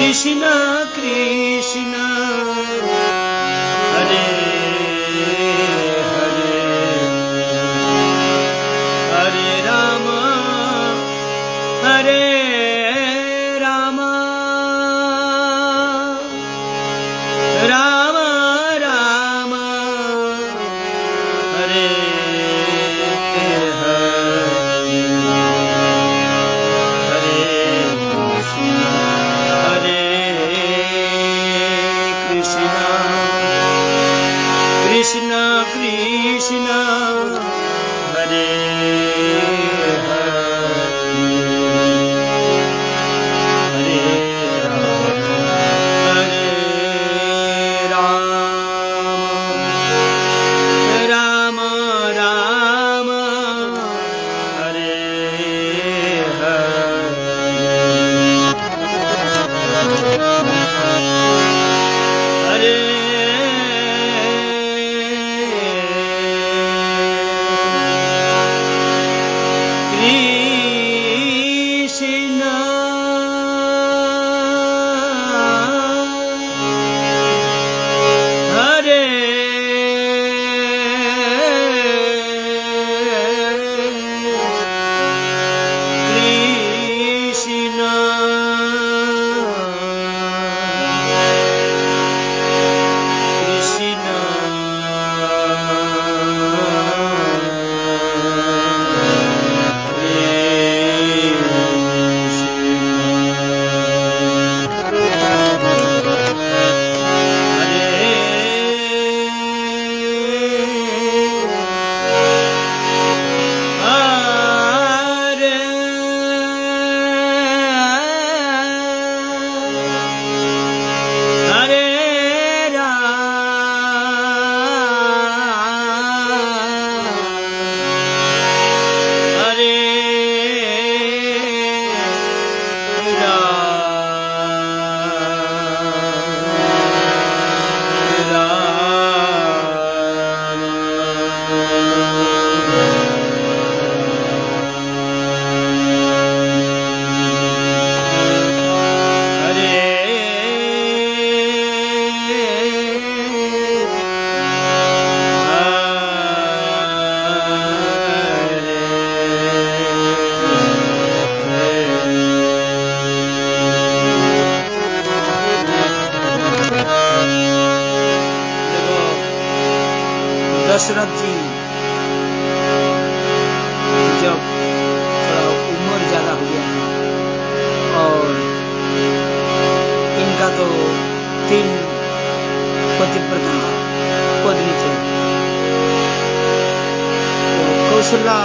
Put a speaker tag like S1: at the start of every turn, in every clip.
S1: कृष्ण कृष्ण हरे हरे हरे राम हरे राम राम राम हरे कृष्ण कृष्ण हरे हरे राम राम राम हरे हरे दशरथ जी जब थोड़ा उम्र ज्यादा हो गया था और इनका तो 3 पतिव्रता पत्नी थे, तो कौशल्या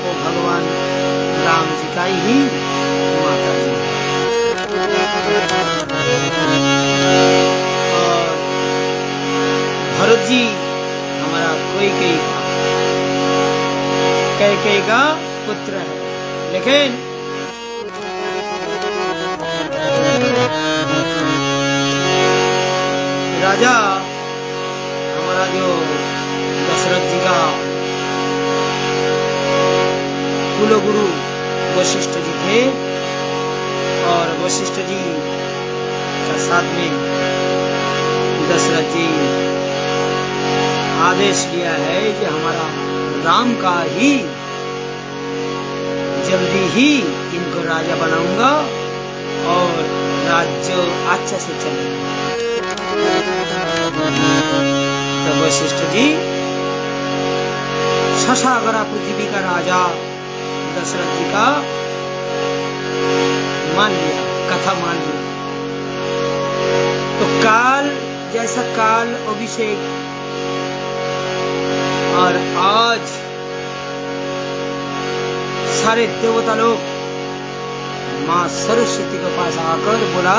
S1: को भगवान राम जी का ही माता जी और भरत जी हमारा कैकेयी का पुत्र है, लेकिन राजा हमारा जो दशरथ जी का कुलगुरु वशिष्ठ जी थे और वशिष्ठ जी का साथ में दशरथ जी आदेश लिया है कि हमारा राम का ही जल्दी ही इनको राजा बनाऊंगा और राज्य अच्छा से चलेगा। तो वशिष्ठ जी शशागरा पृथ्वी का राजा दशरथ जी का मान लिया, कथा मान लिया। तो काल जैसा काल अभिषेक और आज सारे देवता लोग माँ सरस्वती के पास आकर बोला,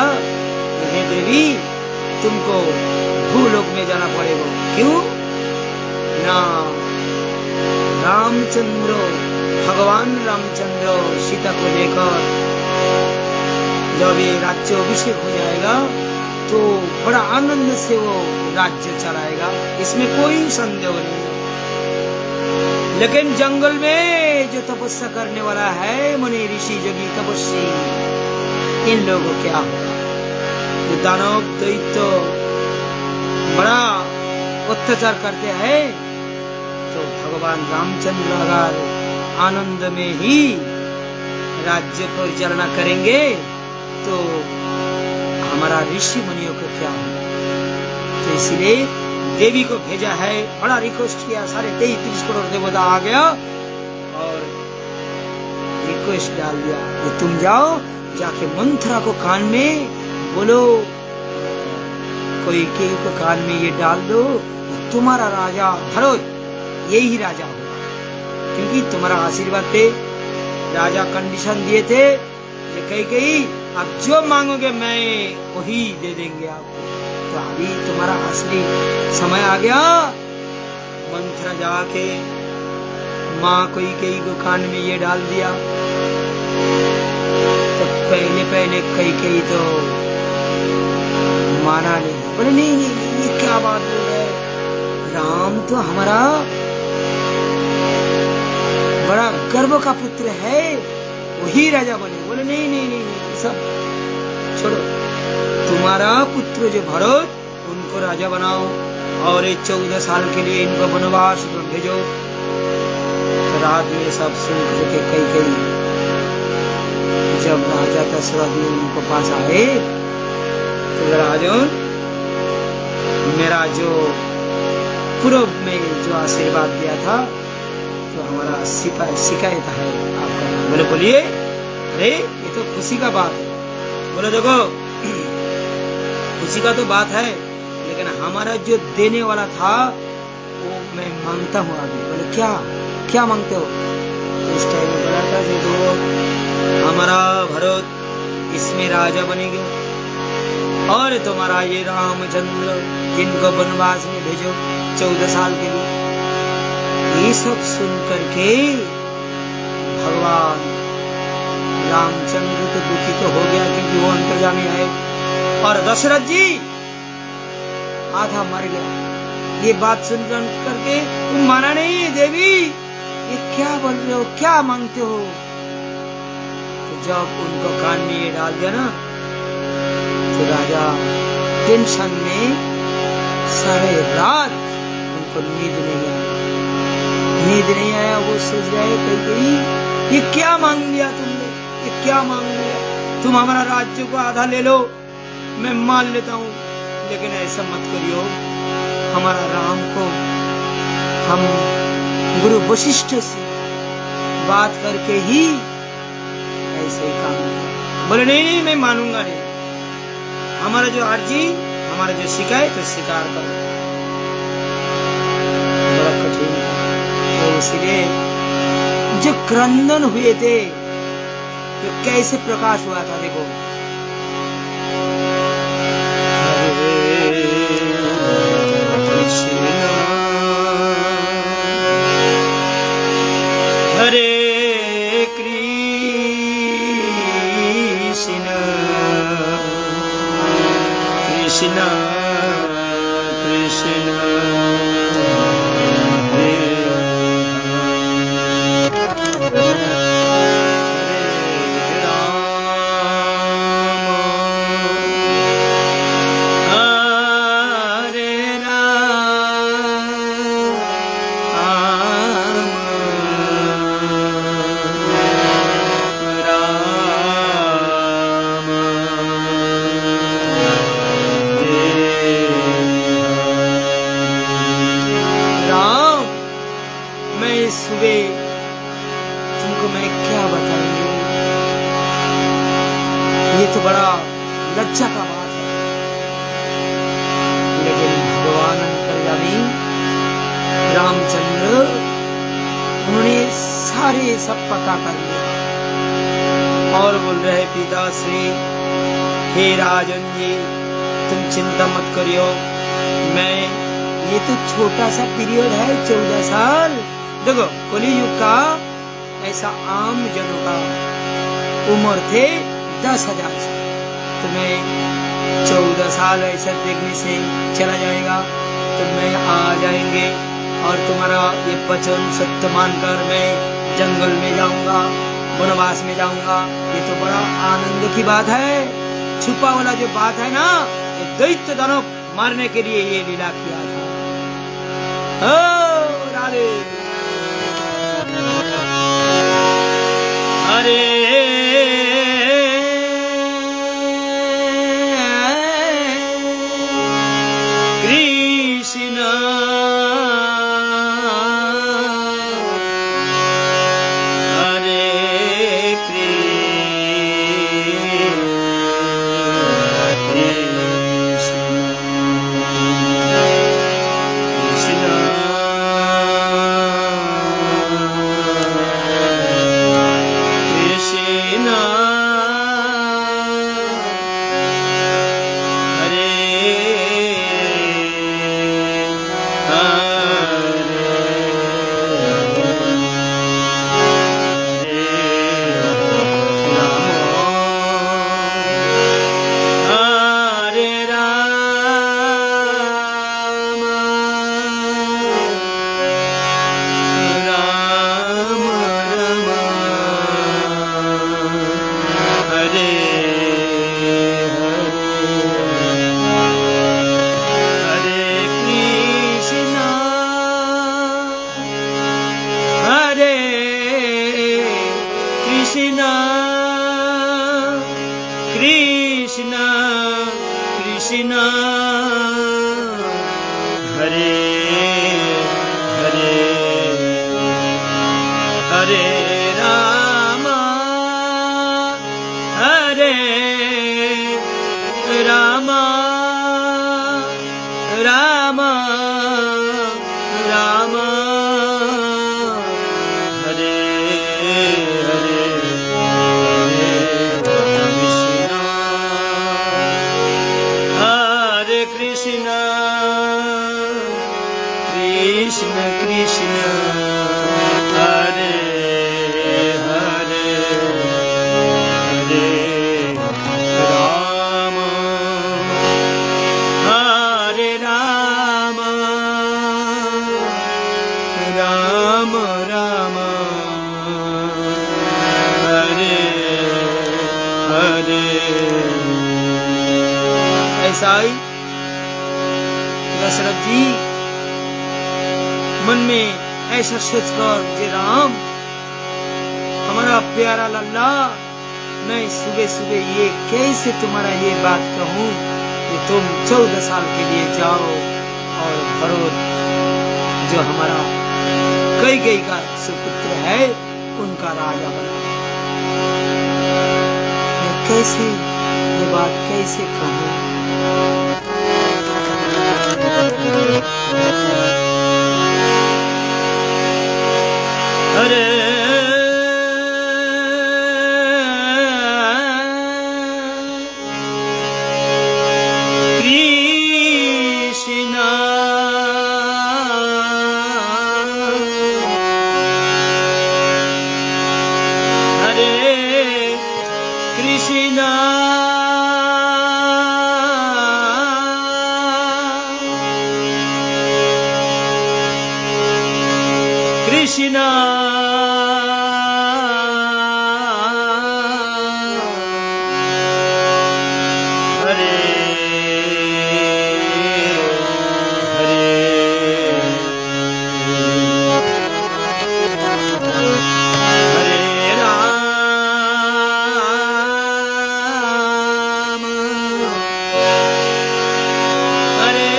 S1: हे देवी तुमको भूलोक में जाना पड़ेगा। क्यों ना रामचंद्र भगवान रामचंद्र सीता को लेकर जब ये राज्य अभिषेक हो जाएगा तो बड़ा आनंद से वो राज्य चलाएगा, इसमें कोई संदेह नहीं है। लेकिन जंगल में जो तपस्या करने वाला है मुनि ऋषि जोगी तपस्वी, इन लोगों को क्या होगा? जो दानव दैत्य बड़ा अत्याचार करते हैं, तो भगवान रामचंद्र अगर आनंद में ही राज्य परिचालना करेंगे तो हमारा ऋषि मुनियों को क्या होगा। तो इसलिए देवी को भेजा है, बड़ा रिक्वेस्ट किया, सारे 33 करोड़ देवता आ गया और रिक्वेस्ट डाल दिया कि तुम जाओ, जाके मंथरा को कान में बोलो, कोई के को कान में ये डाल दो, तुम्हारा राजा भरत यही राजा होगा, क्योंकि तुम्हारा आशीर्वाद थे। राजा कंडीशन दिए थे ये कही आप जो मांगोगे मैं वही दे देंगे आपको। तो अभी तुम्हारा असली समय आ गया। मंथरा जाके माँ कोई को कान में ये डाल दिया। तो पहले कई तो माना नहीं, बोले नहीं ये क्या बात बोल रहे, राम तो हमारा बड़ा गर्व का पुत्र है, वही राजा बने। बोले नहीं सब छोड़ो, तुम्हारा पुत्र जो भरत उनको राजा बनाओ और ये 14 साल के लिए इनको वनवास में भेजो। तो रात में सब सुन करके कई जब राजा दशरथ ने उनको पास आए तो राजन मेरा जो पूर्व में जो आशीर्वाद दिया था तो हमारा शिकायत है आपका। बोले बोलिए, अरे ये तो खुशी का बात है। बोले देखो खुशी का तो बात है, लेकिन हमारा जो देने वाला था वो मैं मांगता हूँ अभी। बोले क्या मांगते हो? इस टाइम में बोला था जो हमारा भरत इसमें राजा बनेगा और तुम्हारा ये रामचंद्र इनको वनवास में भेजो 14 साल के लिए। ये सब सुन करके भगवान रामचंद्र तो दुखी तो हो गया क्योंकि वो अंतर्जामी है, और दशरथ जी आधा मर गया। ये बात सुन करके तुम माना नहीं देवी, ये क्या बोल रहे हो, क्या मांगते हो? तो जब उनको कान में ये डाल दिया ना तो राजा टेंशन में सारे रात उनको नींद नहीं आया। वो सोच रहे कहीं ये क्या मांग लिया तुमने, ये क्या मांग लिया? तुम हमारा राज्य को आधा ले लो, मैं मान लेता हूँ, लेकिन ऐसा मत करियो। हमारा राम को हम गुरु वशिष्ठ से बात करके ही ऐसे ही काम किया। बोले नहीं मैं मानूंगा नहीं, हमारा जो अर्जी हमारा जो शिकायत है स्वीकार करो। बड़ा कठिन था, तो इसलिए जो क्रंदन हुए थे तो कैसे प्रकाश हुआ था देखो। हरे कृष्ण कृष्ण कृष्ण तो बड़ा लज्जा का बात है, लेकिन भगवान अंतर्यामी रामचंद्र उन्होंने सारे सब पता कर लिया और बोल रहे पिताश्री, हे राजन जी तुम चिंता मत करियो, मैं ये तो छोटा सा पीरियड है 14 साल। देखो कलियुग का ऐसा आम जनों का उम्र थे 10,000 साल, तो मैं 14 साल ऐसा देखने से चला जाएगा तो मैं आ जाएंगे और तुम्हारा ये वचन सत्य मानकर मैं जंगल में जाऊंगा, वनवास में जाऊंगा। ये तो बड़ा आनंद की बात है। छुपा वाला जो बात है ना, ये दैत्य दानव मारने के लिए ये लीला किया था। ओ राधे हरे कृष्ण कृष्ण कृष्ण हरे हरे हरे राम हरे राम राम राम हरे हरे कृष्ण कृष्ण कृष्ण हरे हरे हरे राम हरे राम राम राम हरे हरे। ऐसा ही दशरथ जी मन में ऐसा सोचकर जे राम हमारा प्यारा लल्ला, मैं सुबह सुबह ये कैसे तुम्हारा ये बात कहूँ कि तुम 14 साल के लिए जाओ और भरत जो हमारा कैकेयी का सुपुत्र है उनका राजा बना। मैं कैसे ये बात कैसे कहूँ? हरे कृष्ण हरे कृष्ण कृष्ण हरे हरे हरे राम हरे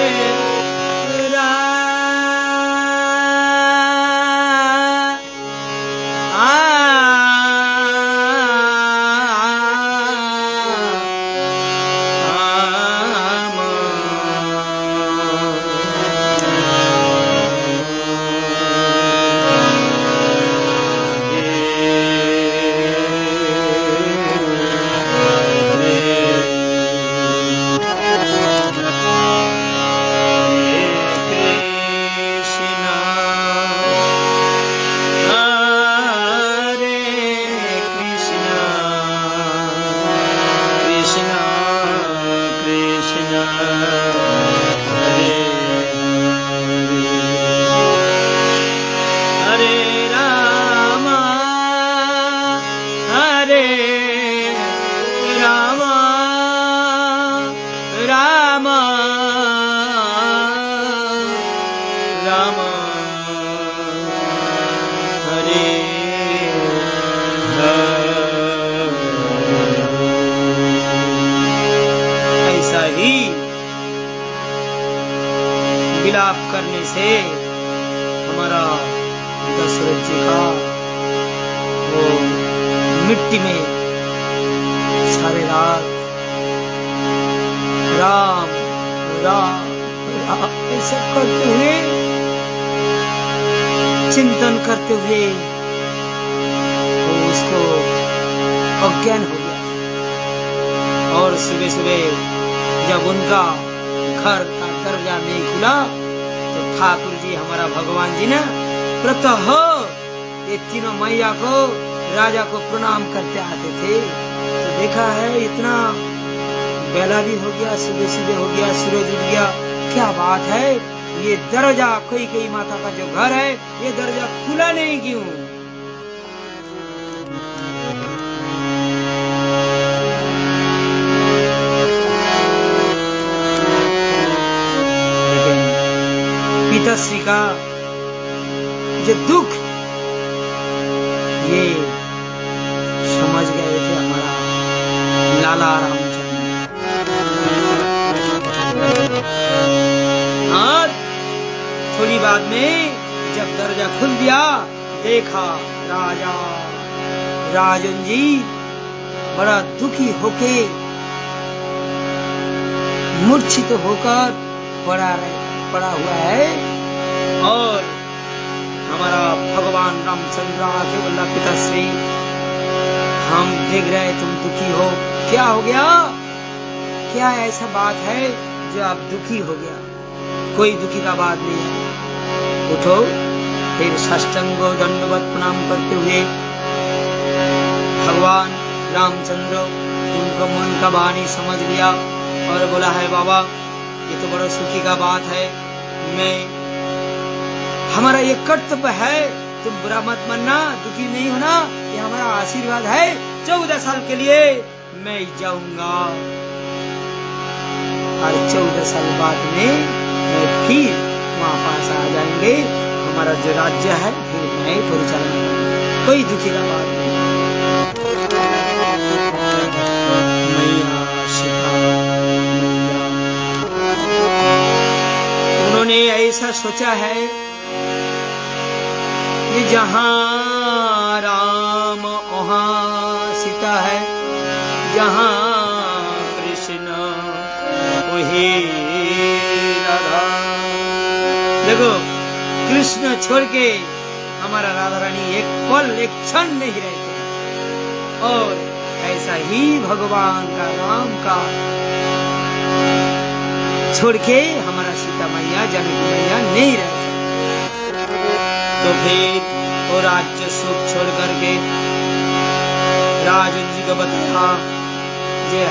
S1: ऐसा ही विलाप करने से हमारा दशरथ जी का वो मिट्टी में सारे रात राम राम राम ऐसा करते हुए, चिंतन करते हुए वो उसको अज्ञान हो गया। और सुबह सुबह जब उनका घर का दरवाजा नहीं खुला तो ठाकुर जी हमारा भगवान जी ने प्रतः ये तीनों मैया को राजा को प्रणाम करते आते थे। तो देखा है इतना बेला भी हो गया, सुबह सुबह हो गया, सूरज उठ गया, क्या बात है, ये दरवाजा कई माता का जो घर है ये दरवाजा खुला नहीं क्यों? लेकिन पिताश्री का जो दुख ये समझ गए थे हमारा लाला रामचंद्र। और थोड़ी बाद में जब दरवाजा खुल दिया, देखा राजा राजन जी बड़ा दुखी होके मूर्छित होकर पड़ा हुआ है। और हमारा भगवान रामचंद्र आके बोला, पिताश्री हम देख रहे तुम दुखी हो, क्या हो गया? क्या ऐसा बात है जो आप दुखी हो गया? कोई दुखी का बात नहीं है, उठो। फिर साष्टांग दंडवत प्रणाम करते हुए भगवान रामचंद्र उनका मन का वाणी समझ लिया और बोला, है बाबा ये तो बड़ा सुखी का बात है, मैं हमारा ये कर्तव्य है, तुम बुरा मत मानना, दुखी नहीं होना, ये हमारा आशीर्वाद है। 14 साल के लिए मैं जाऊंगा और 14 साल बाद में मैं फिर वहाँ पास आ जाएंगे, हमारा जो राज्य है फिर मैं परिचालना करूंगा, कोई दुखी का बात नहीं। मैया सीता मैया, उन्होंने ऐसा सोचा है कि जहाँ राम वहाँ सीता है, जहाँ कृष्ण वही राधा। देखो कृष्ण छोड़ के हमारा राधा रानी एक पल एक क्षण नहीं रहते। और ऐसा ही भगवान का राम का छोड़ के हमारा सीता मैया जानकी मैया नहीं रहते। तो फिर वो राज्य सुख छोड़ करके राजन जी को बताया जे